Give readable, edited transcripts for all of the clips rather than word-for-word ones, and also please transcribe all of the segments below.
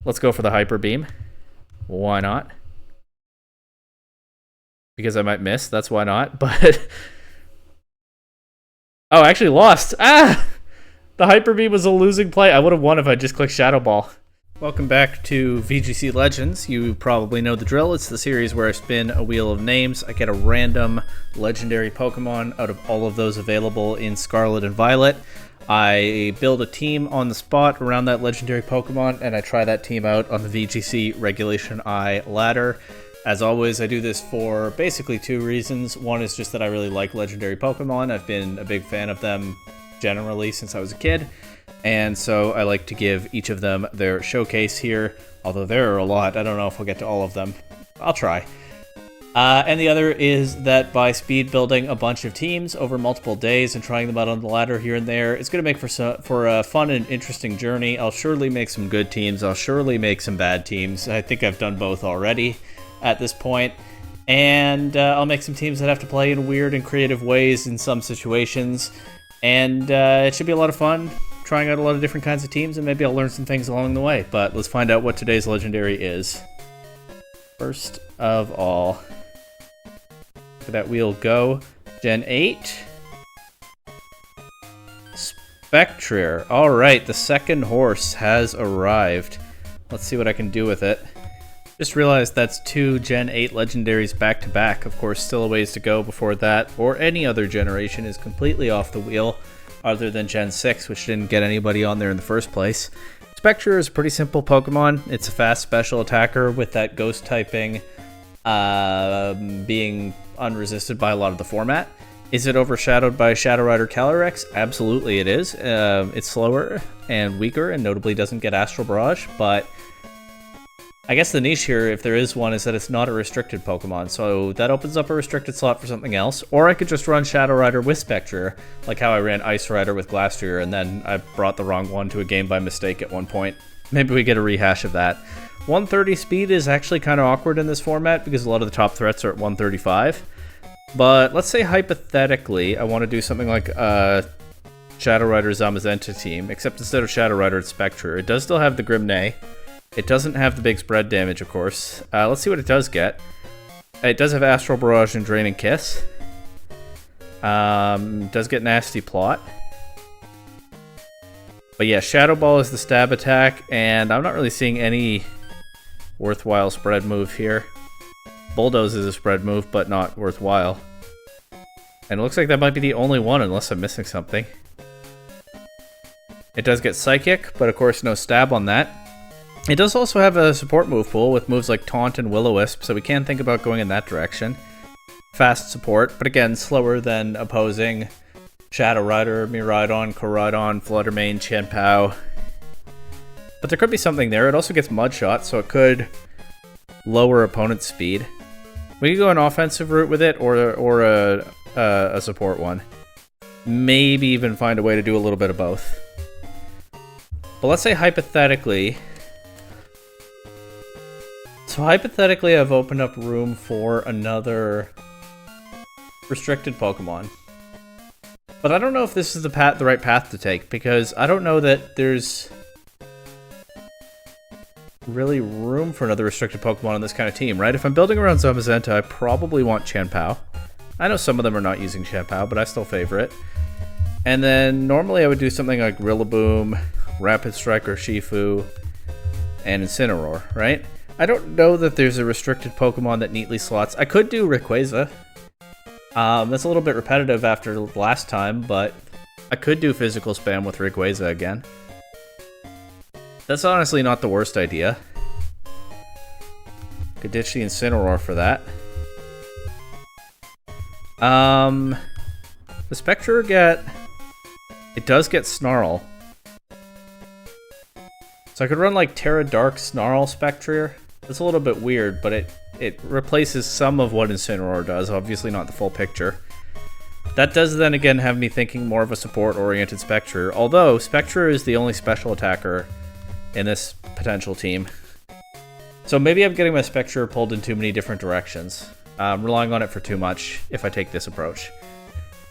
Let's go for the Hyper Beam. Why not? Because I might miss, that's why not, but... Oh, I actually lost! Ah! The Hyper Beam was a losing play. I would have won if I just clicked Shadow Ball. Welcome back to VGC Legends. You probably know the drill. It's the series where I spin a wheel of names. I get a random legendary Pokemon out of all of those available in Scarlet and Violet. I build a team on the spot around that legendary Pokemon, and I try that team out on the VGC Regulation I ladder. As always, I do this for basically two reasons. One is just that I really like legendary Pokemon. I've been a big fan of them generally since I was a kid. And so I like to give each of them their showcase here, although there are a lot. I don't know if we'll get to all of them. I'll try. And the other is that by speed building a bunch of teams over multiple days and trying them out on the ladder here and there, it's going to make for a fun and interesting journey. I'll surely make some good teams. I'll surely make some bad teams. I think I've done both already at this point. And I'll make some teams that have to play in weird and creative ways in some situations. And it should be a lot of fun. Trying out a lot of different kinds of teams, and maybe I'll learn some things along the way. But let's find out what today's legendary is. First of all, look at that wheel go. Gen 8. Spectrier. Alright, the second horse has arrived. Let's see what I can do with it. Just realized that's two Gen 8 legendaries back to back. Of course, still a ways to go before that, or any other generation is completely off the wheel. Other than Gen 6, which didn't get anybody on there in the first place. Spectrier is a pretty simple Pokemon. It's a fast special attacker with that ghost typing being unresisted by a lot of the format. Is it overshadowed by Shadow Rider Calyrex? Absolutely it is. It's slower and weaker and notably doesn't get Astral Barrage, but I guess the niche here, if there is one, is that it's not a restricted Pokemon, so that opens up a restricted slot for something else. Or I could just run Shadow Rider with Spectrier, like how I ran Ice Rider with Glastrier, and then I brought the wrong one to a game by mistake at one point. Maybe we get a rehash of that. 130 speed is actually kind of awkward in this format, because a lot of the top threats are at 135. But let's say hypothetically, I want to do something like Shadow Rider Zamazenta team, except instead of Shadow Rider, it's Spectrier. It does still have the Grimnay. It doesn't have the big spread damage, of course. Let's see what it does get. It does have Astral Barrage and Draining Kiss. Does get Nasty Plot. But yeah, Shadow Ball is the stab attack, and I'm not really seeing any worthwhile spread move here. Bulldoze is a spread move, but not worthwhile. And it looks like that might be the only one, unless I'm missing something. It does get Psychic, but of course no stab on that. It does also have a support move pool with moves like Taunt and Will-O-Wisp, so we can think about going in that direction. Fast support, but again, slower than opposing Shadow Rider, Miraidon, Koraidon, Fluttermane, Chien-Pao. But there could be something there. It also gets Mud Shot, so it could lower opponent's speed. We could go an offensive route with it, or a support one. Maybe even find a way to do a little bit of both. But let's say hypothetically... So hypothetically, I've opened up room for another restricted Pokemon. But I don't know if this is the right path to take, because I don't know that there's really room for another restricted Pokemon on this kind of team, right? If I'm building around Zamazenta, I probably want Chien-Pao. I know some of them are not using Chien-Pao, but I still favor it. And then normally I would do something like Rillaboom, Rapid Strike or Shifu, and Incineroar, right? I don't know that there's a restricted Pokemon that neatly slots. I could do Rayquaza. That's a little bit repetitive after last time, but I could do physical spam with Rayquaza again. That's honestly not the worst idea. Could ditch the Incineroar for that. The Spectrier it does get Snarl. So I could run like Terra Dark Snarl Spectrier. It's a little bit weird, but it replaces some of what Incineroar does, obviously not the full picture. That does then again have me thinking more of a support-oriented Spectrier, although Spectrier is the only special attacker in this potential team. So maybe I'm getting my Spectrier pulled in too many different directions. I'm relying on it for too much if I take this approach.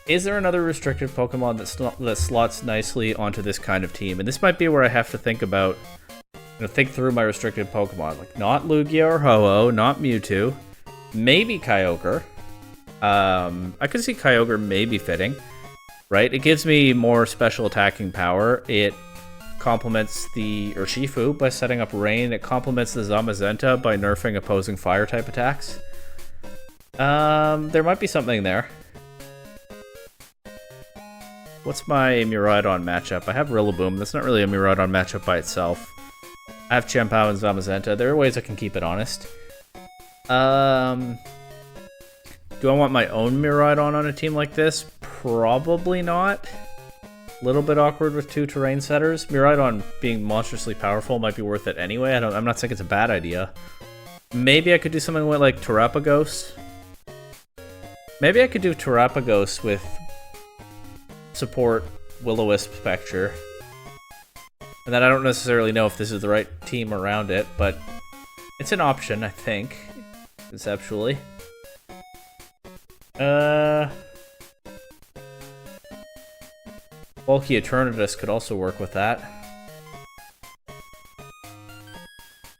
Is there another restricted Pokemon that slots nicely onto this kind of team? And this might be where I have to think about gonna think through my restricted Pokemon. Like, not Lugia or Ho-Oh, not Mewtwo. Maybe Kyogre. I could see Kyogre maybe fitting. Right? It gives me more special attacking power. It complements the Urshifu by setting up rain. It complements the Zamazenta by nerfing opposing fire type attacks. There might be something there. What's my Miraidon matchup? I have Rillaboom. That's not really a Miraidon matchup by itself. I have Chien-Pao and Zamazenta. There are ways I can keep it honest. Do I want my own Miraidon on a team like this? Probably not. A little bit awkward with 2 terrain setters. Miraidon being monstrously powerful might be worth it anyway. I'm not saying it's a bad idea. Maybe I could do something with like Terapagos. Maybe I could do Terapagos with support Will-O-Wisp Spectre. And then I don't necessarily know if this is the right team around it, but it's an option, I think, conceptually. Bulky Eternatus could also work with that.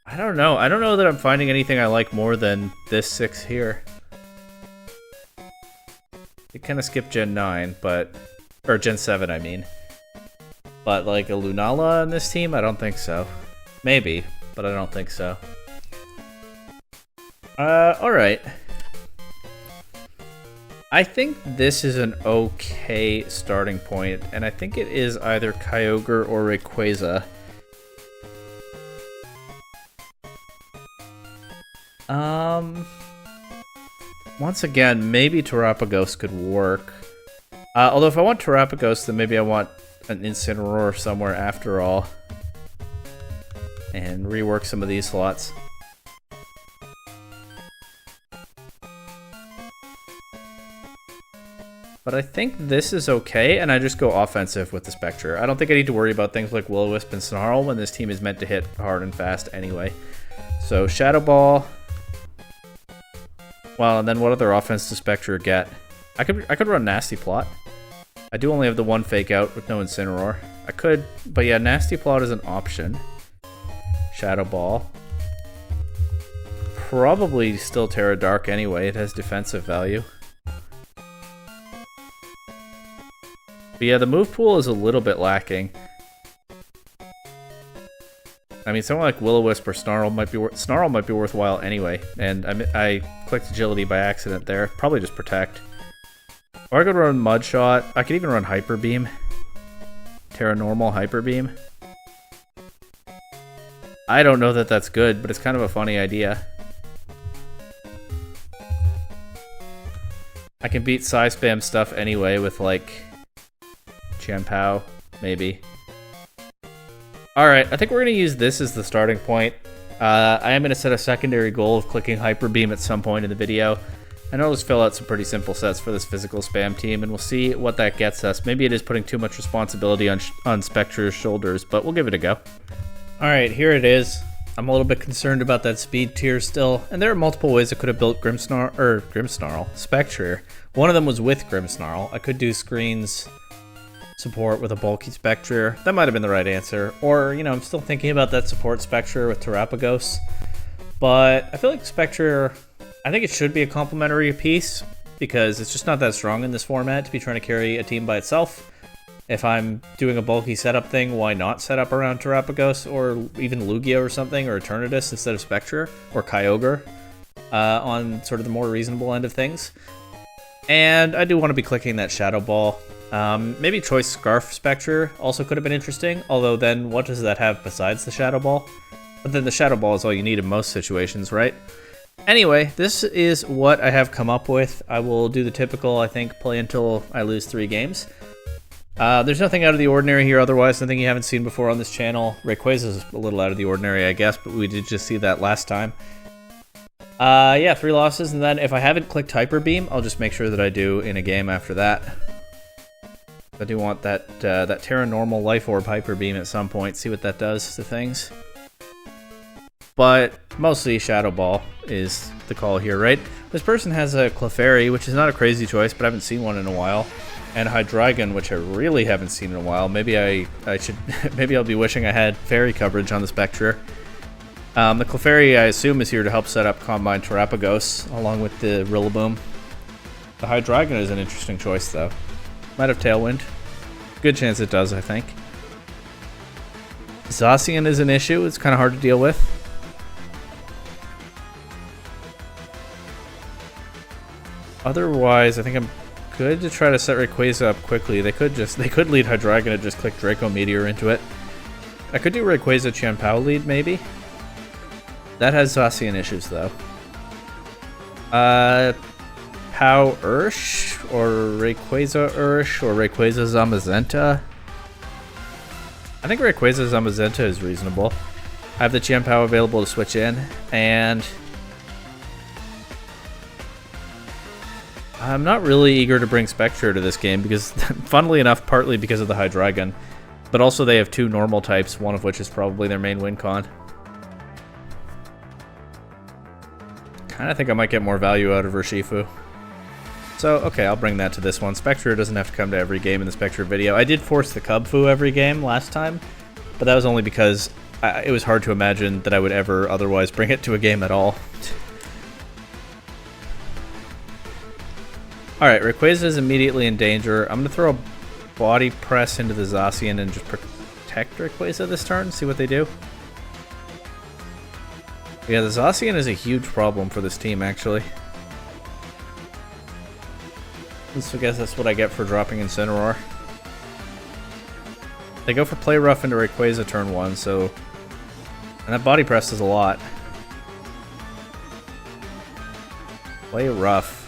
I don't know. I don't know that I'm finding anything I like more than this 6 here. It kind of skipped Gen 9, but... Or Gen 7, I mean. But like a Lunala on this team? I don't think so. Maybe, but I don't think so. Alright. I think this is an okay starting point, and I think it is either Kyogre or Rayquaza. Once again, maybe Terapagos could work. Although if I want Terapagos, then maybe I want an Incineroar somewhere after all. And rework some of these slots. But I think this is okay, and I just go offensive with the Spectrier. I don't think I need to worry about things like Will-O-Wisp and Snarl when this team is meant to hit hard and fast anyway. So Shadow Ball. Well, and then what other offense does Spectrier get? I could run Nasty Plot. I do only have the 1 Fake Out with no Incineroar. I could, but yeah, Nasty Plot is an option. Shadow Ball. Probably still Terra Dark anyway. It has defensive value. But yeah, the move pool is a little bit lacking. I mean, someone like Will-O-Wisp or Snarl might be worthwhile anyway. And I clicked Agility by accident there. Probably just Protect. Or I could run Mud Shot. I could even run Hyper Beam. Terra Normal Hyper Beam. I don't know that that's good, but it's kind of a funny idea. I can beat Psy-Spam stuff anyway with like Chien-Pao, maybe. Alright, I think we're going to use this as the starting point. I am going to set a secondary goal of clicking Hyper Beam at some point in the video. And I'll just fill out some pretty simple sets for this physical spam team, and we'll see what that gets us. Maybe it is putting too much responsibility on Spectrier's shoulders, but we'll give it a go. Alright, here it is. I'm a little bit concerned about that speed tier still, and there are multiple ways I could have built Spectrier. One of them was with Grimmsnarl. I could do screens support with a bulky Spectrier. That might have been the right answer. Or, you know, I'm still thinking about that support Spectrier with Terapagos. But I feel like Spectrier, I think it should be a complementary piece, because it's just not that strong in this format to be trying to carry a team by itself. If I'm doing a bulky setup thing, why not set up around Terapagos or even Lugia or something, or Eternatus instead of Spectrier, or Kyogre on sort of the more reasonable end of things. And I do want to be clicking that Shadow Ball. Maybe Choice Scarf Spectrier also could have been interesting, although then what does that have besides the Shadow Ball? But then the Shadow Ball is all you need in most situations, right? Anyway, this is what I have come up with. I will do the typical, I think, play until I lose 3 games. There's nothing out of the ordinary here otherwise, nothing you haven't seen before on this channel. Rayquaza is a little out of the ordinary, I guess, but we did just see that last time. Yeah, 3 losses, and then if I haven't clicked Hyper Beam, I'll just make sure that I do in a game after that. I do want that that Terra Normal Life Orb Hyper Beam at some point, see what that does to things. But mostly Shadow Ball is the call here, right? This person has a Clefairy, which is not a crazy choice, but I haven't seen one in a while. and Hydreigon, which I really haven't seen in a while. Maybe I should, maybe I'll be wishing I had fairy coverage on the Spectrier. The Clefairy, I assume, is here to help set up Combine Terapagos, along with the Rillaboom. The Hydreigon is an interesting choice, though. Might have Tailwind. Good chance it does, I think. Zacian is an issue. It's kind of hard to deal with. Otherwise, I think I'm good to try to set Rayquaza up quickly. They could lead Hydreigon and just click Draco Meteor into it. I could do Rayquaza Chien-Pao lead, maybe. That has Zacian issues, though. Pao Ursh, or Rayquaza Ursh, or Rayquaza Zamazenta. I think Rayquaza Zamazenta is reasonable. I have the Chien-Pao available to switch in, and I'm not really eager to bring Spectrier to this game because, funnily enough, partly because of the Hydreigon, but also they have two normal types, one of which is probably their main win con. Kind of think I might get more value out of Urshifu. So, okay, I'll bring that to this one. Spectrier doesn't have to come to every game in the Spectrier video. I did force the Cubfu every game last time, but that was only because it was hard to imagine that I would ever otherwise bring it to a game at all. Alright, Rayquaza is immediately in danger. I'm going to throw a Body Press into the Zacian and just protect Rayquaza this turn, see what they do. Yeah, the Zacian is a huge problem for this team, actually. So I guess that's what I get for dropping Incineroar. They go for Play Rough into Rayquaza turn 1, so... And that Body Press is a lot. Play Rough.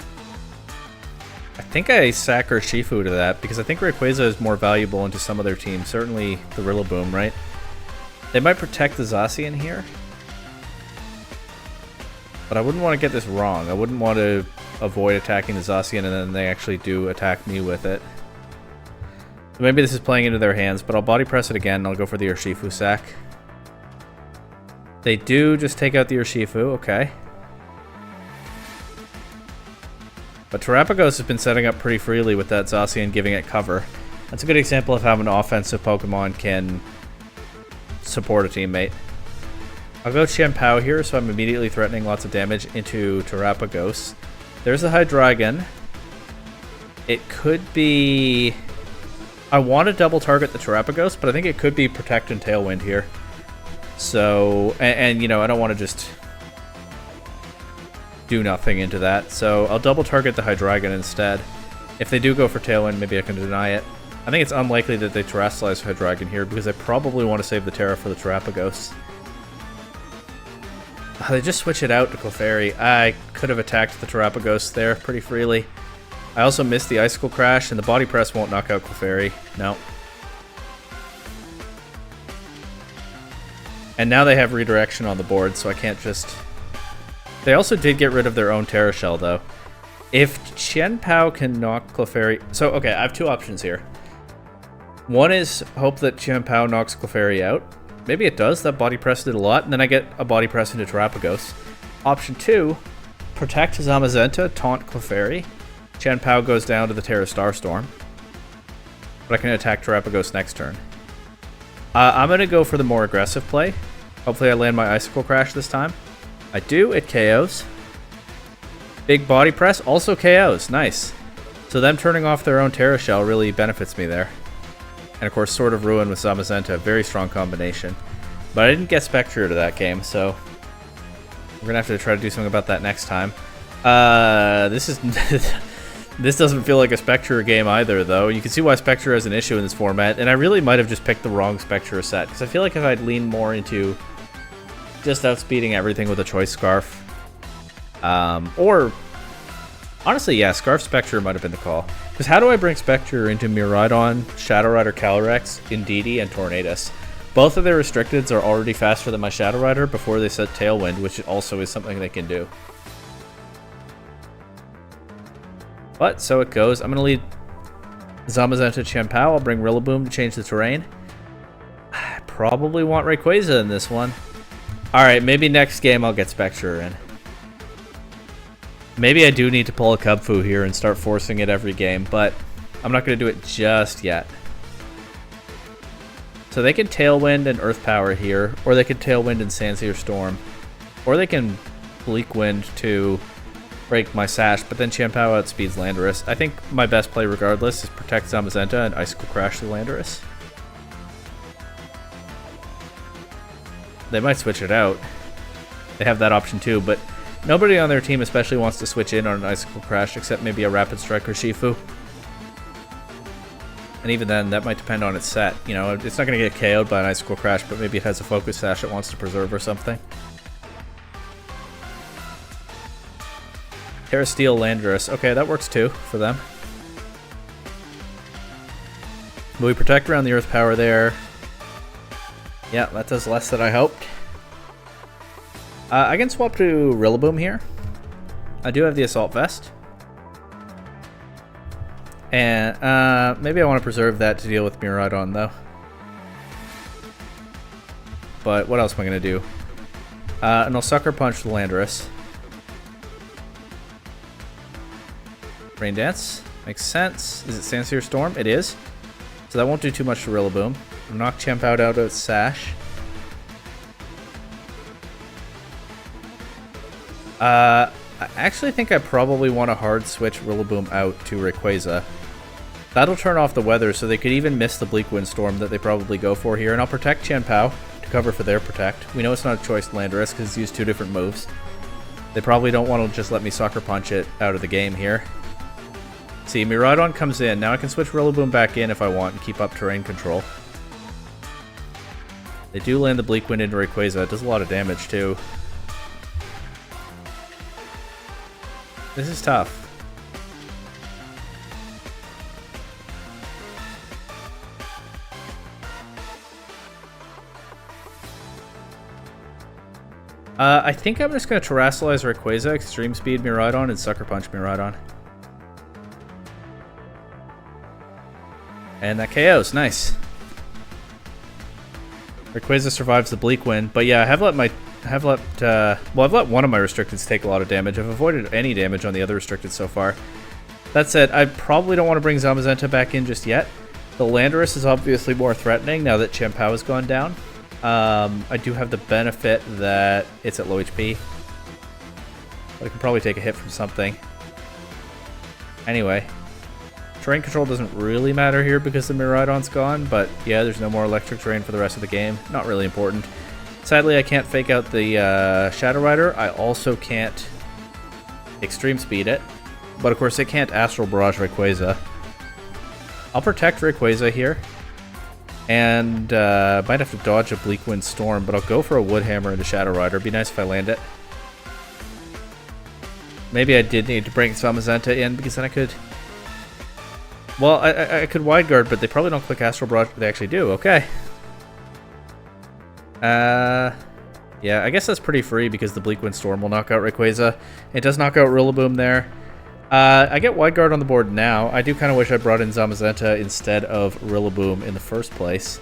I think I sack Urshifu to that, because I think Rayquaza is more valuable into some of their team. Certainly the Rillaboom, right? They might protect the Zacian here. But I wouldn't want to get this wrong. I wouldn't want to avoid attacking the Zacian and then they actually do attack me with it. So maybe this is playing into their hands, but I'll Body Press it again and I'll go for the Urshifu sack. They do just take out the Urshifu, okay. But Terapagos has been setting up pretty freely with that Zacian giving it cover. That's a good example of how an offensive Pokemon can support a teammate. I'll go Chien-Pao here, so I'm immediately threatening lots of damage into Terapagos. There's the Hydreigon. It could be... I want to double target the Terapagos, but I think it could be Protect and Tailwind here. So, and you know, I don't want to just do nothing into that. So I'll double target the Hydreigon instead. If they do go for Tailwind, maybe I can deny it. I think it's unlikely that they Terrasilize Hydreigon here, because I probably want to save the Terra for the Terapagos. They just switch it out to Clefairy. I could have attacked the Terapagos there pretty freely. I also missed the Icicle Crash, and the Body Press won't knock out Clefairy. No. And now they have Redirection on the board, so I can't just... They also did get rid of their own Terra Shell, though. If Chien-Pao can knock Clefairy... So, okay, I have two options here. One is hope that Chien-Pao knocks Clefairy out. Maybe it does. That Body Press did a lot, and then I get a Body Press into Terapagos. Option 2, protect Zamazenta, taunt Clefairy. Chien-Pao goes down to the Terra Starstorm. But I can attack Terapagos next turn. I'm going to go for the more aggressive play. Hopefully I land my Icicle Crash this time. I do, it KOs. Big Body Press also KOs, nice. So them turning off their own Terra Shell really benefits me there. And of course, Sword of Ruin with Zamazenta, very strong combination. But I didn't get Spectrier to that game, so we're gonna have to try to do something about that next time. This doesn't feel like a Spectrier game either, though. You can see why Spectrier has an issue in this format, and I really might have just picked the wrong Spectrier set, because I feel like if I'd leaned more into just outspeeding everything with a Choice Scarf, or honestly, yeah, Scarf Spectrier might have been the call. Because how do I bring Spectrier into Miraidon, Shadow Rider Calyrex, Indeedee, and Tornadus? Both of their restricteds are already faster than my Shadow Rider before they set Tailwind, which also is something they can do. But, so it goes. I'm going to lead Zamazenta Chien-Pao. I'll bring Rillaboom to change the terrain. I probably want Rayquaza in this one. Alright, maybe next game I'll get Spectrier in. Maybe I do need to pull a Cubfu here and start forcing it every game, but I'm not going to do it just yet. So they can Tailwind and Earth Power here, or they can Tailwind and Sandseer Storm. Or they can Bleak Wind to break my Sash, but then Chien-Pao outspeeds Landorus. I think my best play regardless is protect Zamazenta and Icicle Crash the Landorus. They might switch it out. They have that option too, but nobody on their team especially wants to switch in on an Icicle Crash except maybe a Rapid Strike or Shifu. And even then, that might depend on its set. You know, it's not going to get KO'd by an Icicle Crash, but maybe it has a Focus Sash it wants to preserve or something. Terra Steel Landorus. Okay, that works too for them. But we protect around the Earth Power there. Yeah, that does less than I hoped. I can swap to Rillaboom here. I do have the Assault Vest. And maybe I want to preserve that to deal with Miraidon though. But what else am I going to do? And I'll Sucker Punch the Landorus. Rain Dance. Makes sense. Is it Sandseer Storm? It is. So that won't do too much to Rillaboom. Knock Chien-Pao out of its Sash. I actually think I probably want to hard switch Rillaboom out to Rayquaza. That'll turn off the weather, so they could even miss the Bleak Wind Storm that they probably go for here. And I'll protect Chien-Pao to cover for their protect. We know it's not a choice Landorus because it's used 2 different moves. They probably don't want to just let me Sucker Punch it out of the game here. See, Miraidon comes in. Now I can switch Rillaboom back in if I want and keep up terrain control. They do land the Bleak Wind into Rayquaza. It does a lot of damage too. This is tough. I think I'm just going to Terrasilize Rayquaza, Extreme Speed Miraidon, and Sucker Punch Miraidon. And that KOs. Nice. Rayquaza survives the Bleak Wind, but yeah, I've let one of my restricteds take a lot of damage. I've avoided any damage on the other restricted so far. That said, I probably don't want to bring Zamazenta back in just yet. The Landorus is obviously more threatening now that Chien-Pao has gone down. I do have the benefit that it's at low HP. But I can probably take a hit from something. Anyway. Terrain control doesn't really matter here because the Miraidon's gone, but yeah, there's no more electric terrain for the rest of the game. Not really important. Sadly, I can't fake out the Shadow Rider. I also can't Extreme Speed it. But of course, I can't Astral Barrage Rayquaza. I'll protect Rayquaza here. And might have to dodge a Bleak Wind Storm, but I'll go for a Wood Hammer into Shadow Rider. It'd be nice if I land it. Maybe I did need to bring Zamazenta in because then I could... Well, I could Wide Guard, but they probably don't click Astral Barrage. They actually do. Okay. Yeah, I guess that's pretty free because the Bleak Wind Storm will knock out Rayquaza. It does knock out Rillaboom there. I get Wide Guard on the board now. I do kind of wish I brought in Zamazenta instead of Rillaboom in the first place.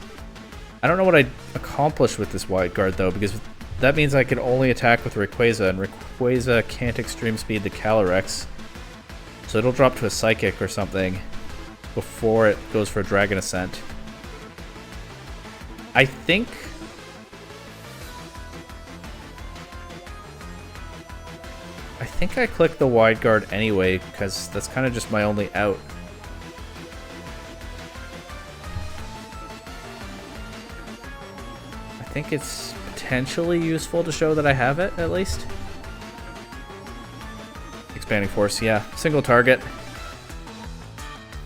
I don't know what I accomplished with this Wide Guard, though, because that means I can only attack with Rayquaza, and Rayquaza can't Extreme Speed the Calyrex. So it'll drop to a Psychic or something before it goes for a Dragon Ascent. I think I click the Wide Guard anyway, because that's kind of just my only out. I think it's potentially useful to show that I have it, at least. Expanding Force, yeah. Single target.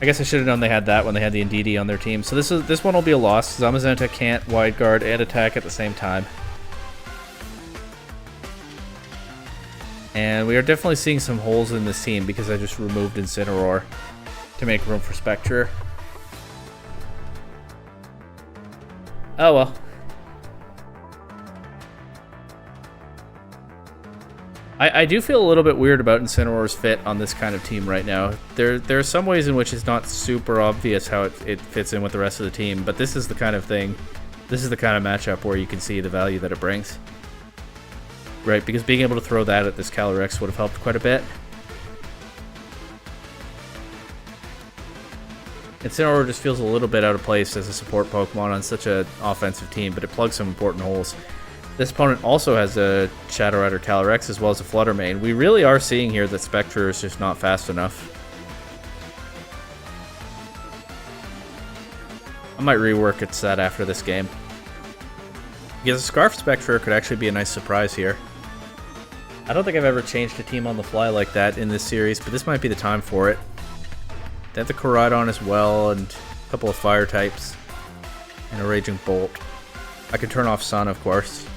I guess I should have known they had that when they had the Indeedee on their team. So this one will be a loss. Zamazenta can't Wide Guard and attack at the same time. And we are definitely seeing some holes in this team because I just removed Incineroar to make room for Spectrier. Oh well. I do feel a little bit weird about Incineroar's fit on this kind of team right now. There are some ways in which it's not super obvious how it fits in with the rest of the team, but this is the kind of thing, this is the kind of matchup where you can see the value that it brings. Right, because being able to throw that at this Calyrex would have helped quite a bit. Incineroar just feels a little bit out of place as a support Pokemon on such an offensive team, but it plugs some important holes. This opponent also has a Shadow Rider Calyrex as well as a Flutter Mane. We really are seeing here that Spectrier is just not fast enough. I might rework its set after this game. Because a Scarf Spectrier could actually be a nice surprise here. I don't think I've ever changed a team on the fly like that in this series, but this might be the time for it. They have the Koraidon as well, and a couple of fire types, and a Raging Bolt. I could turn off Sun, of course.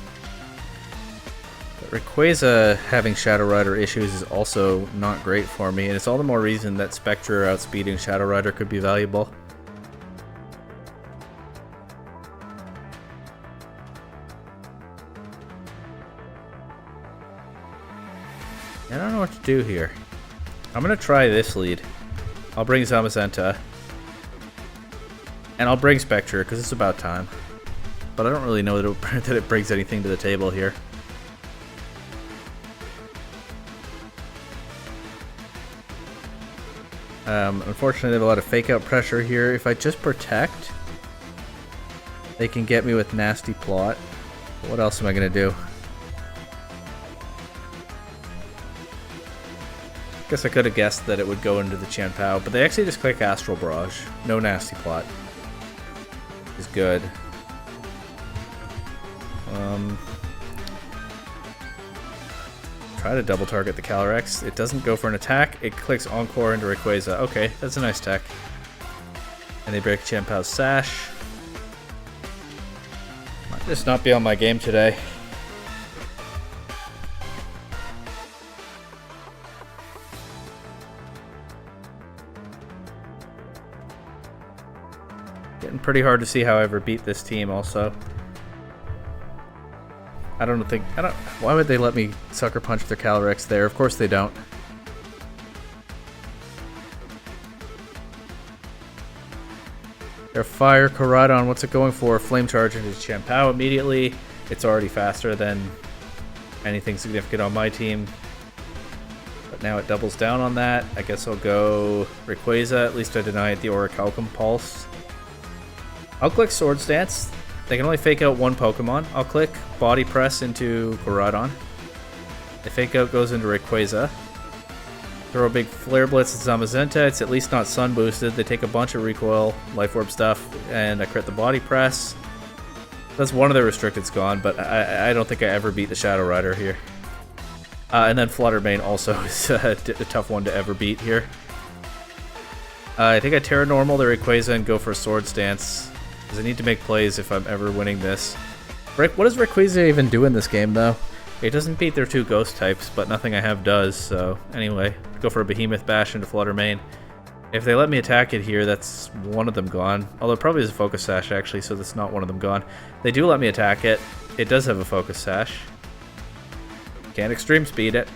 But Rayquaza having Shadow Rider issues is also not great for me, and it's all the more reason that Spectrier outspeeding Shadow Rider could be valuable. I don't know what to do here. I'm going to try this lead. I'll bring Zamazenta. And I'll bring Spectrier, because it's about time. But I don't really know that it brings anything to the table here. Unfortunately, they have a lot of fake-out pressure here. If I just protect, they can get me with Nasty Plot. But what else am I going to do? Guess I could have guessed that it would go into the Chien-Pao, but they actually just click Astral Barrage. No Nasty Plot. Is good. Try to double target the Calyrex. It doesn't go for an attack. It clicks Encore into Rayquaza. Okay, that's a nice tech. And they break Chien-Pao's Sash. Might just not be on my game today. Getting pretty hard to see how I ever beat this team also. Why would they let me Sucker Punch their Calyrex there? Of course they don't. Their Fire Koraidon, what's it going for? Flame Charge into Chien-Pao immediately. It's already faster than anything significant on my team. But now it doubles down on that. I guess I'll go Rayquaza. At least I deny it the Orichalcum Pulse. I'll click Swords Dance. They can only fake out one Pokemon. I'll click Body Press into Koraidon. The fake out goes into Rayquaza. Throw a big Flare Blitz at Zamazenta. It's at least not Sun boosted. They take a bunch of recoil, Life Orb stuff, and I crit the Body Press. That's one of their restricted's gone, but I don't think I ever beat the Shadow Rider here. And then Flutter Mane also is a tough one to ever beat here. I think I Terra Normal the Rayquaza and go for a Swords Dance. I need to make plays if I'm ever winning this. What does Rayquaza even do in this game, though? It doesn't beat their two ghost types, but nothing I have does, so anyway. Go for a Behemoth Bash into Flutter Mane. If they let me attack it here, that's one of them gone. Although it probably is a Focus Sash, actually, so that's not one of them gone. They do let me attack it. It does have a Focus Sash. Can't Extreme Speed it.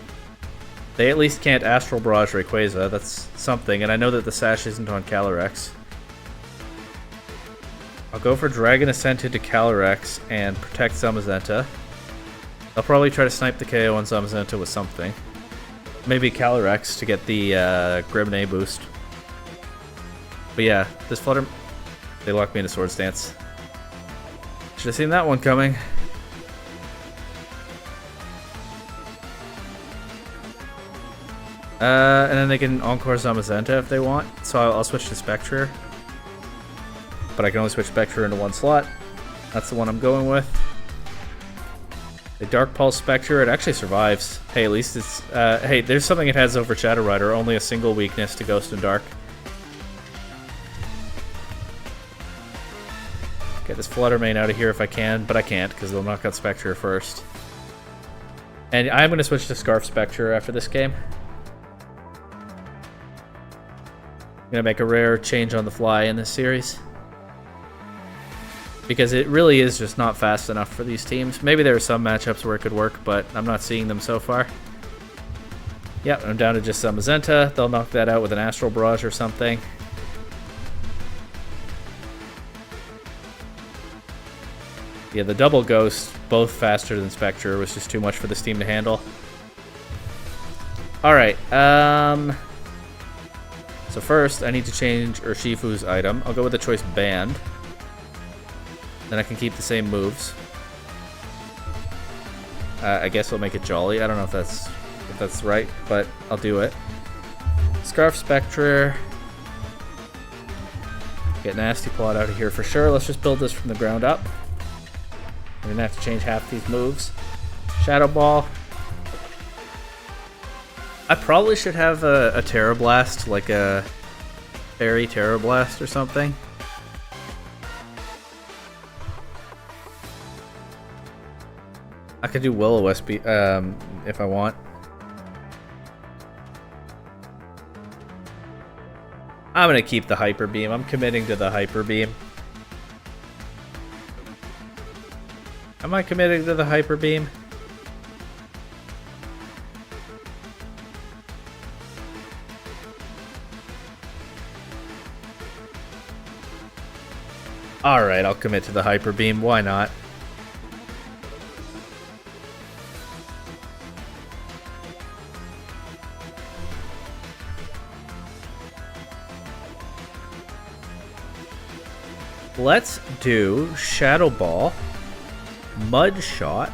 They at least can't Astral Barrage Rayquaza, that's something, and I know that the Sash isn't on Calyrex. I'll go for Dragon Ascent into Calyrex and protect Zamazenta. I'll probably try to snipe the KO on Zamazenta with something. Maybe Calyrex to get the Grimne boost. But yeah, this Flutter... They locked me into Swords Dance. Should have seen that one coming. And then they can Encore Zamazenta if they want. So I'll switch to Spectrier. But I can only switch Spectrier into one slot. That's the one I'm going with. The Dark Pulse Spectrier, it actually survives. Hey, at least it's... hey, there's something it has over Shadow Rider. Only a single weakness to Ghost and Dark. Get this Flutter Mane out of here if I can, but I can't because they'll knock out Spectrier first. And I'm going to switch to Scarf Spectrier after this game. I'm going to make a rare change on the fly in this series. Because it really is just not fast enough for these teams. Maybe there are some matchups where it could work, but I'm not seeing them so far. Yep, I'm down to just Zamazenta. They'll knock that out with an Astral Barrage or something. Yeah, the double Ghost, both faster than Spectrier, was just too much for this team to handle. Alright, So first, I need to change Urshifu's item. I'll go with the choice Band. Then I can keep the same moves. I guess I'll make it Jolly. I don't know if that's right, but I'll do it. Scarf Spectrier. Get Nasty Plot out of here for sure. Let's just build this from the ground up. We're gonna have to change half these moves. Shadow Ball. I probably should have a Terra Blast, like a Fairy Terra Blast or something. I could do Will-O-Wisp if I want. I'm gonna keep the Hyper Beam. I'm committing to the Hyper Beam. Am I committing to the Hyper Beam? Alright, I'll commit to the Hyper Beam. Why not? Let's do Shadow Ball, Mud Shot,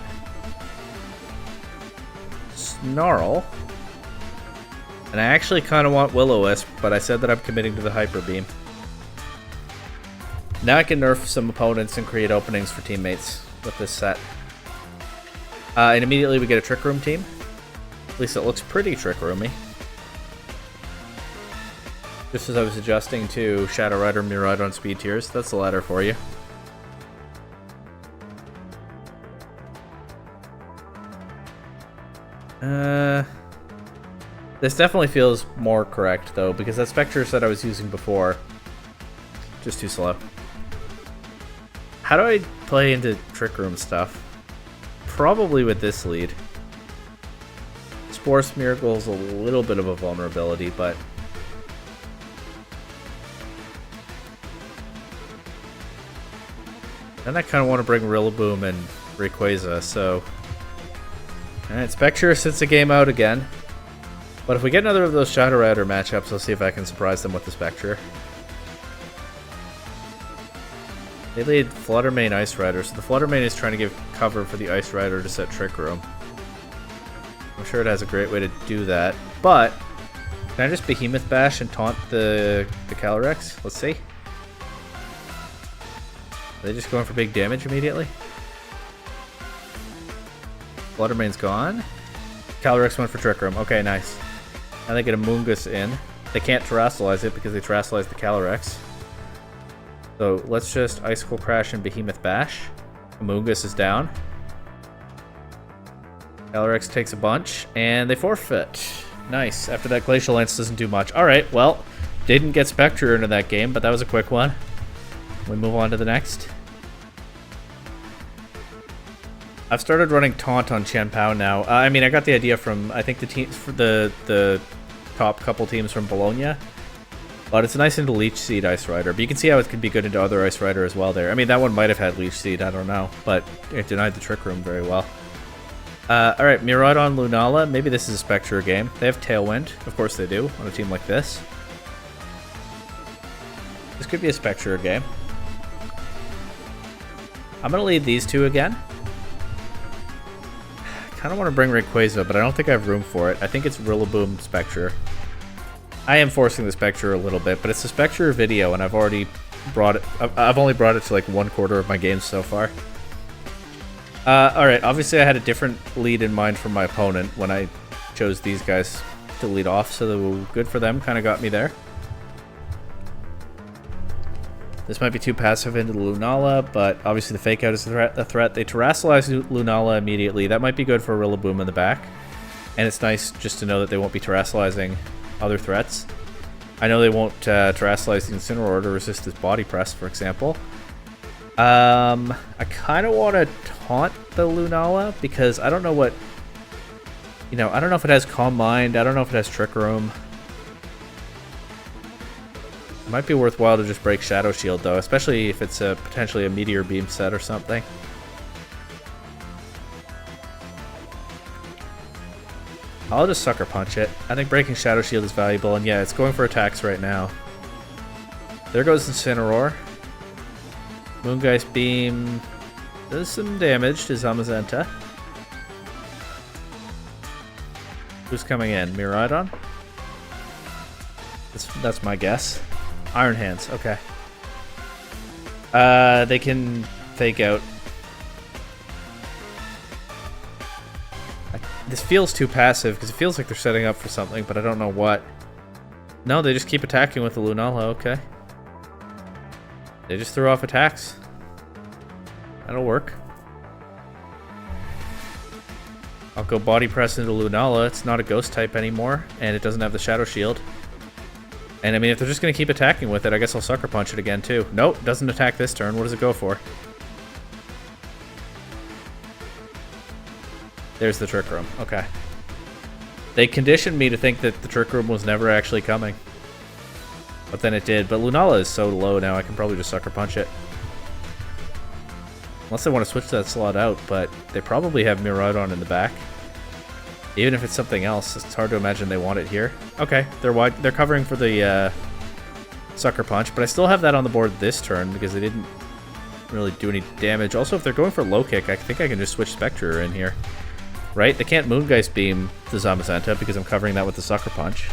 Snarl, and I actually kind of want Will-O-Wisp, but I said that I'm committing to the Hyper Beam. Now I can nerf some opponents and create openings for teammates with this set. And immediately we get a Trick Room team. At least it looks pretty Trick Roomy. Just as I was adjusting to Shadow Rider, Miraidon speed tiers. That's the ladder for you. This definitely feels more correct though, because that Spectrier set I was using before, just too slow. How do I play into Trick Room stuff? Probably with this lead. Spore Miracle is a little bit of a vulnerability, but then I kind of want to bring Rillaboom and Rayquaza, so... Alright, Spectrier sits a game out again. But if we get another of those Shadow Rider matchups, I'll see if I can surprise them with the Spectrier. They lead Fluttermane Ice Rider, so the Fluttermane is trying to give cover for the Ice Rider to set Trick Room. I'm sure it has a great way to do that, but... Can I just Behemoth Bash and taunt the Calyrex? Let's see. Are they just going for big damage immediately? Fluttermane's gone. Calyrex went for Trick Room. Okay, nice. Now they get a Moongus in. They can't Terrasilize it because they Terrasilize the Calyrex. So let's just Icicle Crash and Behemoth Bash. Moongus is down. Calyrex takes a bunch, and they forfeit. Nice. After that, Glacial Lance doesn't do much. Alright, well, didn't get Spectrier into that game, but that was a quick one. We move on to the next. I've started running Taunt on Chien-Pao now. I mean, I got the idea from, I think, the teams for the top couple teams from Bologna. But it's nice into Leech Seed Ice Rider. But you can see how it could be good into other Ice Rider as well there. I mean, that one might have had Leech Seed, I don't know. But it denied the Trick Room very well. Alright, Miraidon Lunala. Maybe this is a Spectrier game. They have Tailwind. Of course they do, on a team like this. This could be a Spectrier game. I'm going to lead these two again. I don't want to bring Rayquaza, but I don't think I have room for it. I think it's Rillaboom Spectrier. I am forcing the Spectrier a little bit, but it's a Spectrier video, and I've already brought it. I've only brought it to like 1/4 of my games so far. Alright, obviously I had a different lead in mind from my opponent when I chose these guys to lead off, so good for them, kind of got me there. This might be too passive into the Lunala, but obviously the Fake Out is a threat. They Terrasilize Lunala immediately. That might be good for Rillaboom in the back. And it's nice just to know that they won't be Terrasilizing other threats. I know they won't Terrasilize the Incineroar to resist this Body Press, for example. I kind of want to taunt the Lunala, because I don't know what... You know, I don't know if it has Calm Mind. I don't know if it has Trick Room. It might be worthwhile to just break Shadow Shield, though, especially if it's potentially a Meteor Beam set or something. I'll just Sucker Punch it. I think breaking Shadow Shield is valuable, and yeah, it's going for attacks right now. There goes Incineroar. Moongeist Beam does some damage to Zamazenta. Who's coming in? Miraidon? That's my guess. Iron Hands, okay. They can fake out. This feels too passive because it feels like they're setting up for something, but I don't know what. No, they just keep attacking with the Lunala, okay. They just threw off attacks. That'll work. I'll go Body Press into Lunala. It's not a Ghost type anymore, and it doesn't have the Shadow Shield. And I mean, if they're just going to keep attacking with it, I guess I'll Sucker Punch it again too. Nope, doesn't attack this turn. What does it go for? There's the Trick Room. Okay. They conditioned me to think that the Trick Room was never actually coming. But then it did. But Lunala is so low now, I can probably just Sucker Punch it. Unless they want to switch that slot out, but they probably have Miraidon in the back. Even if it's something else, it's hard to imagine they want it here. Okay, they're covering for the Sucker Punch, but I still have that on the board this turn because they didn't really do any damage. Also, if they're going for low kick, I think I can just switch Spectrier in here. Right? They can't Moongeist Beam the Zamazenta because I'm covering that with the Sucker Punch.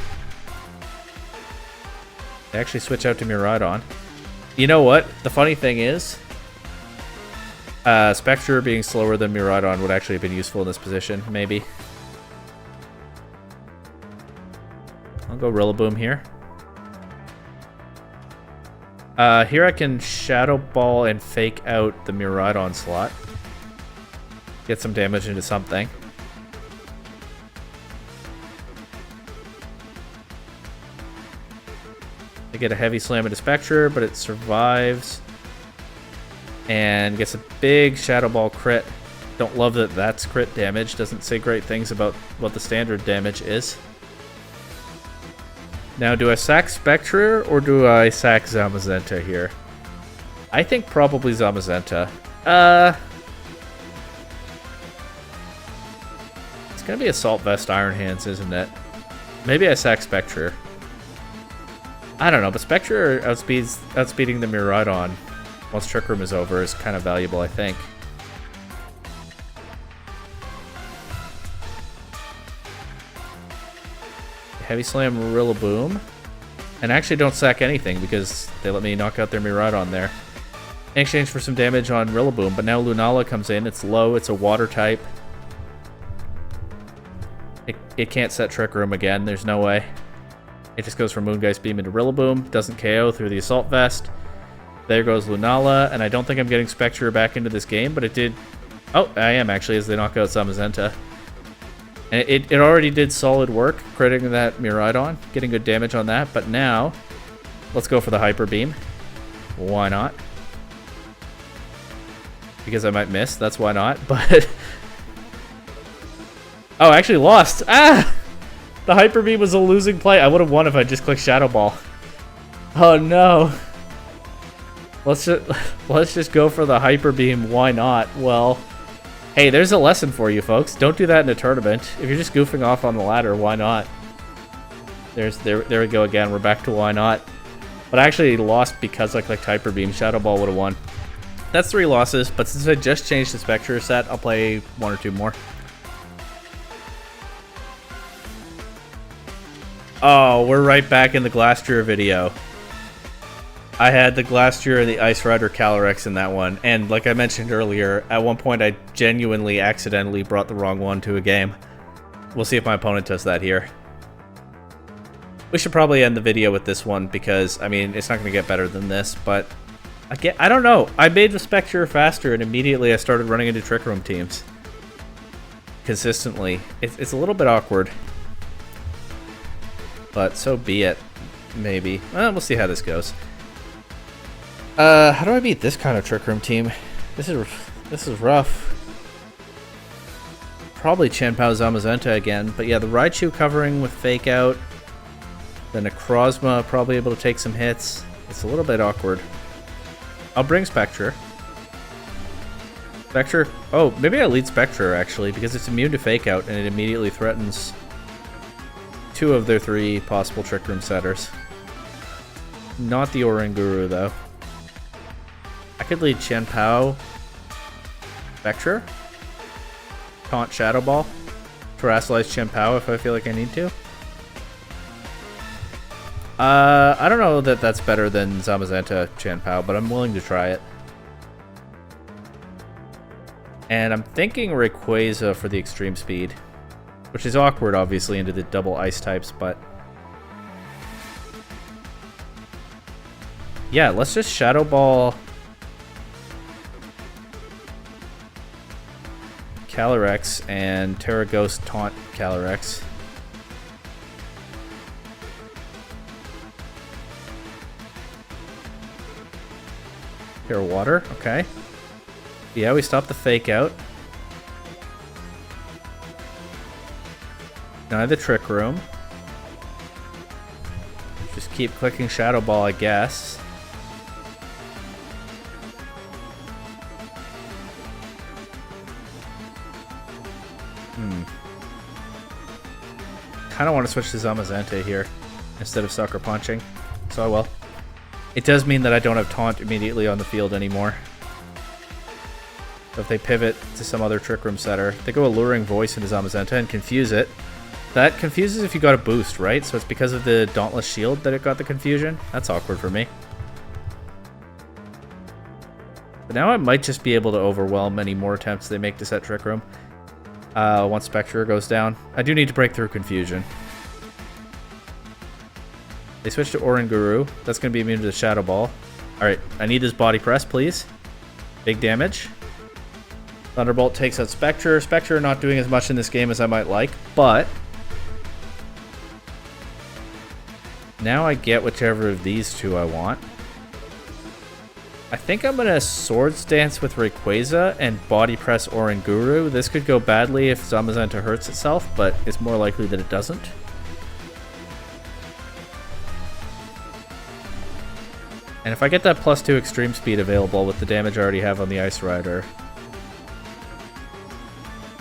They actually switch out to Miraidon. You know what? The funny thing is, Spectrier being slower than Miraidon would actually have been useful in this position, maybe. I'll go Rillaboom here. Here I can Shadow Ball and fake out the Miraidon slot. Get some damage into something. I get a heavy slam into Spectrier, but it survives. And gets a big Shadow Ball crit. Don't love that that's crit damage. Doesn't say great things about what the standard damage is. Now, do I sack Spectrier or do I sack Zamazenta here? I think probably Zamazenta. It's gonna be Assault Vest Iron Hands, isn't it? Maybe I sack Spectrier. I don't know, but Spectrier outspeeding the Miraidon once Trick Room is over is kind of valuable, I think. Heavy Slam Rillaboom. And I actually don't sack anything because they let me knock out their Miraidon there. In exchange for some damage on Rillaboom, but now Lunala comes in. It's low, it's a water type. It can't set Trick Room again, there's no way. It just goes from Moongeist Beam into Rillaboom, doesn't KO through the Assault Vest. There goes Lunala, and I don't think I'm getting Spectrier back into this game, but it did... Oh, I am actually, as they knock out Zamazenta. And it already did solid work, critting that Miraidon, getting good damage on that, but now, let's go for the Hyper Beam. Why not? Because I might miss, that's why not, but... Oh, I actually lost! Ah! The Hyper Beam was a losing play. I would have won if I just clicked Shadow Ball. Oh no. Let's just go for the Hyper Beam. Why not? Well, hey, there's a lesson for you folks. Don't do that in a tournament. If you're just goofing off on the ladder, why not? There we go again. We're back to why not. But I actually lost because I clicked Hyper Beam. Shadow Ball would have won. That's 3 losses, but since I just changed the Spectrier set, I'll play 1 or 2 more. Oh, we're right back in the Glastrier video. I had the Glastrier and the Ice Rider Calyrex in that one, and like I mentioned earlier, at one point I genuinely accidentally brought the wrong one to a game. We'll see if my opponent does that here. We should probably end the video with this one because, I mean, it's not going to get better than this, but I don't know. I made the Spectrier faster and immediately I started running into Trick Room teams. Consistently. It's a little bit awkward. But so be it, maybe. Well, we'll see how this goes. How do I beat this kind of Trick Room team? This is rough. Probably Chien-Pao Zamazenta again, but yeah, the Raichu covering with Fake Out. The Necrozma probably able to take some hits. It's a little bit awkward. I'll bring Spectrier. Oh, maybe I lead Spectrier actually, because it's immune to Fake Out and it immediately threatens 2 of their 3 possible Trick Room setters. Not the Oranguru, though. I could lead Chen Pao, Spectrier, taunt Shadow Ball, Terrasilize Chen Pao if I feel like I need to. I don't know that that's better than Zamazenta Chen Pao, but I'm willing to try it. And I'm thinking Rayquaza for the extreme speed, which is awkward, obviously, into the double ice types, but... yeah, let's just Shadow Ball Calyrex and Terra Ghost taunt Calyrex. Pure Water, okay. Yeah, we stopped the Fake Out. Deny the Trick Room. Just keep clicking Shadow Ball, I guess. Kind of want to switch to Zamazenta here instead of Sucker Punching, so I will. It does mean that I don't have Taunt immediately on the field anymore. So if they pivot to some other Trick Room setter, they go Alluring Voice into Zamazenta and confuse it. That confuses if you got a boost, right? So it's because of the Dauntless Shield that it got the confusion? That's awkward for me. But now I might just be able to overwhelm any more attempts they make to set Trick Room. Once Spectrier goes down. I do need to break through confusion. They switch to Oranguru. That's going to be immune to the Shadow Ball. Alright, I need this Body Press, please. Big damage. Thunderbolt takes out Spectrier. Spectrier not doing as much in this game as I might like, but... now I get whichever of these 2 I want. I think I'm going to Swords Dance with Rayquaza and Body Press Oranguru. This could go badly if Zamazenta hurts itself, but it's more likely that it doesn't. And if I get that +2 extreme speed available with the damage I already have on the Ice Rider,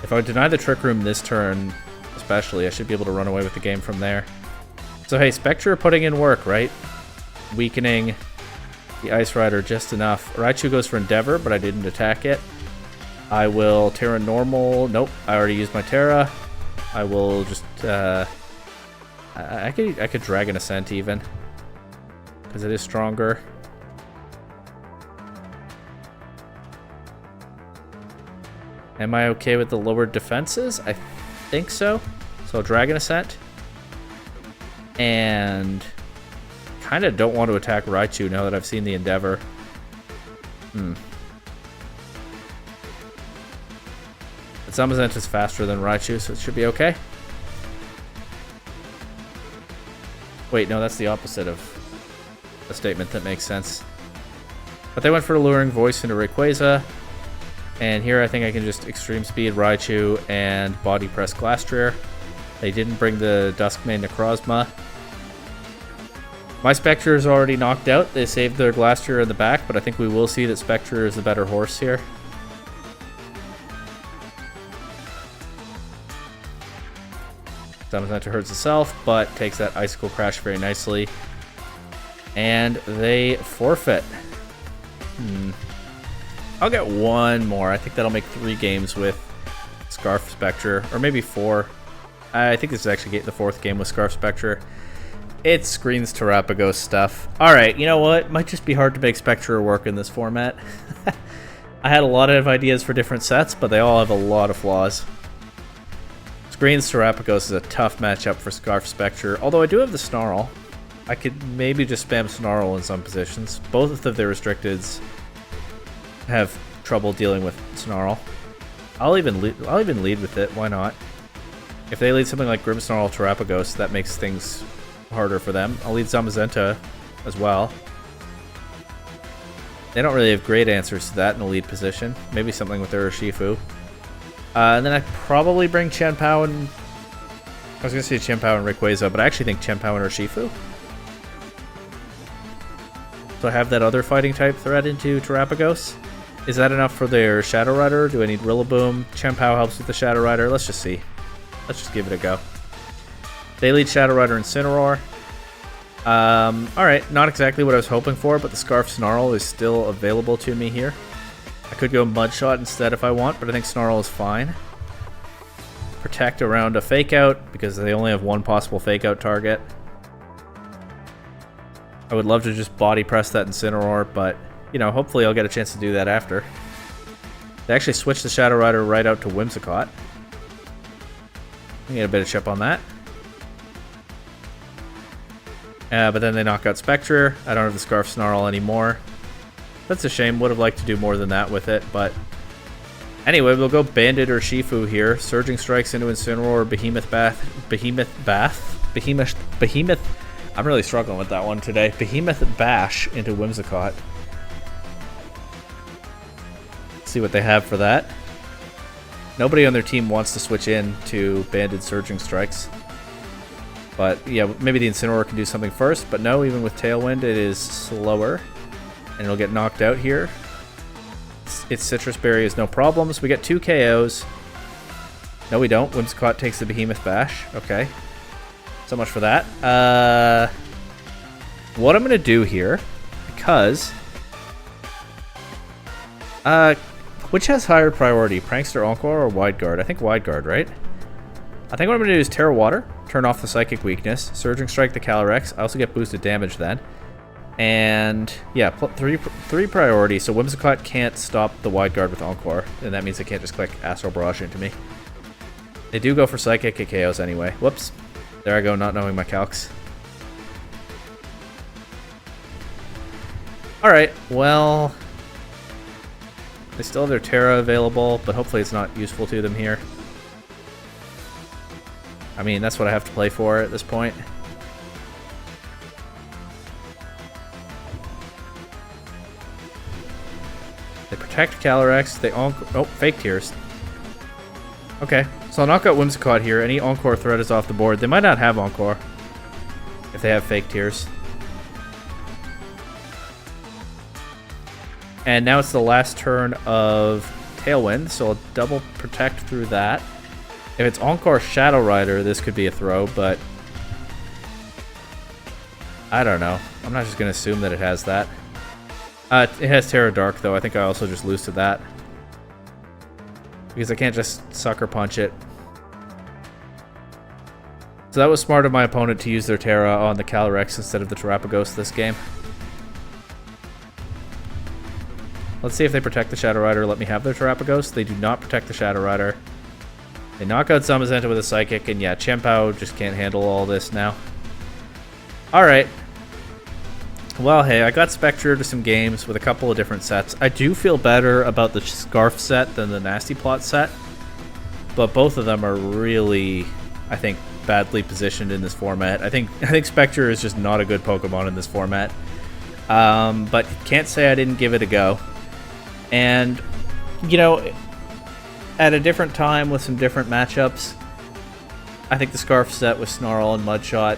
if I deny the Trick Room this turn, especially, I should be able to run away with the game from there. So hey, Spectrier putting in work, right? Weakening the Ice Rider just enough. Raichu goes for Endeavor, but I didn't attack it. I will Terra Normal. Nope, I already used my Terra. I will just... I could Dragon Ascent even, because it is stronger. Am I okay with the lowered defenses? I think so. So Dragon Ascent. And... kind of don't want to attack Raichu now that I've seen the Endeavor. But Zamazenta's faster than Raichu, so it should be okay. Wait, no, that's the opposite of a statement that makes sense. But they went for Alluring Voice into Rayquaza. And here I think I can just Extreme Speed Raichu and Body Press Glastrier. They didn't bring the Duskmane Necrozma. My Spectrier is already knocked out. They saved their Glastrier in the back, but I think we will see that Spectrier is the better horse here. Zamazenta hurts itself, but takes that Icicle Crash very nicely. And they forfeit. I'll get one more. I think that'll make 3 games with Scarf Spectrier, or maybe 4. I think this is actually the 4th game with Scarf Spectrier. It screens Terrapagos stuff. Alright, you know what? Might just be hard to make Spectrier work in this format. I had a lot of ideas for different sets, but they all have a lot of flaws. Screens Terrapagos is a tough matchup for Scarf Spectrier, although I do have the Snarl. I could maybe just spam Snarl in some positions. Both of the restricteds have trouble dealing with Snarl. I'll even lead with it, why not? If they lead something like Grimmsnarl Terrapagos, that makes things harder for them. I'll lead Zamazenta as well. They don't really have great answers to that in the lead position. Maybe something with their Urshifu. And then I'd probably bring Chen Pao and... I was going to say Chen Pao and Rayquaza, but I actually think Chen Pao and Urshifu. So I have that other fighting type threat into Terrapagos. Is that enough for their Shadow Rider? Do I need Rillaboom? Chen Pao helps with the Shadow Rider. Let's just see. Let's just give it a go. They lead Shadow Rider Incineroar. Alright, not exactly what I was hoping for, but the Scarf Snarl is still available to me here. I could go Mud Shot instead if I want, but I think Snarl is fine. Protect around a Fake Out, because they only have one possible Fake Out target. I would love to just body press that Incineroar, but, you know, hopefully I'll get a chance to do that after. They actually switched the Shadow Rider right out to Whimsicott. I get a bit of chip on that. But then they knock out Spectrier. I don't have the Scarf Snarl anymore. That's a shame. Would have liked to do more than that with it, but... Anyway, we'll go Bandit or Shifu here. Surging Strikes into Incineroar, Behemoth... I'm really struggling with that one today. Behemoth Bash into Whimsicott. See what they have for that. Nobody on their team wants to switch in to Banded Surging Strikes. But yeah, maybe the Incineroar can do something first, but no, even with Tailwind it is slower. And it'll get knocked out here. Its Citrus Berry is no problems. We get 2 KOs. No, we don't. Whimsicott takes the Behemoth Bash. Okay. So much for that. What I'm going to do here, because... which has higher priority, Prankster Encore or Wide Guard? I think Wide Guard, right? I think what I'm going to do is Terra Water, turn off the Psychic Weakness, Surging Strike the Calyrex. I also get boosted damage then. And yeah, 3 priority, so Whimsicott can't stop the Wide Guard with Encore, and that means they can't just click Astral Barrage into me. They do go for Psychic, it KOs anyway. Whoops. There I go, not knowing my calcs. Alright, well... They still have their Terra available, but hopefully it's not useful to them here. I mean, that's what I have to play for at this point. They protect Calyrex, they oh, Fake Tears. Okay, so I'll knock out Whimsicott here. Any Encore threat is off the board. They might not have Encore if they have Fake Tears. And now it's the last turn of Tailwind, so I'll double protect through that. If it's Encore Shadow Rider, this could be a throw, but I don't know. I'm not just going to assume that it has that. It has Terra Dark, though. I think I also just lose to that. Because I can't just Sucker Punch it. So that was smart of my opponent to use their Terra on the Calyrex instead of the Terrapagos this game. Let's see if they protect the Shadow Rider. Let me have their Terrapagos. They do not protect the Shadow Rider. They knock out Zamazenta with a Psychic, and yeah, Chien-Pao just can't handle all this now. Alright. Well, hey, I got Spectrier to some games with a couple of different sets. I do feel better about the Scarf set than the Nasty Plot set, but both of them are really, I think, badly positioned in this format. I think Spectrier is just not a good Pokemon in this format. But can't say I didn't give it a go. And, you know, at a different time with some different matchups, I think the Scarf set with Snarl and Mudshot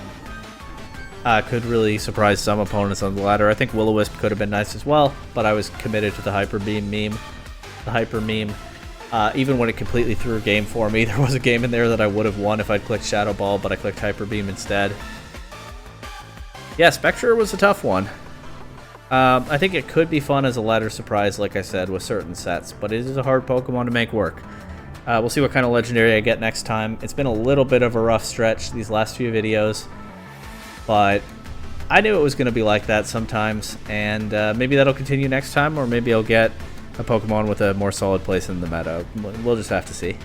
could really surprise some opponents on the ladder. I think Will-O-Wisp could have been nice as well, but I was committed to the Hyper Beam meme. The Hyper meme. Even when it completely threw a game for me, there was a game in there that I would have won if I'd clicked Shadow Ball, but I clicked Hyper Beam instead. Yeah, Spectrier was a tough one. I think it could be fun as a ladder surprise, like I said, with certain sets, but it is a hard Pokemon to make work. We'll see what kind of Legendary I get next time. It's been a little bit of a rough stretch these last few videos, but I knew it was going to be like that sometimes, and maybe that'll continue next time, or maybe I'll get a Pokemon with a more solid place in the meta. We'll just have to see.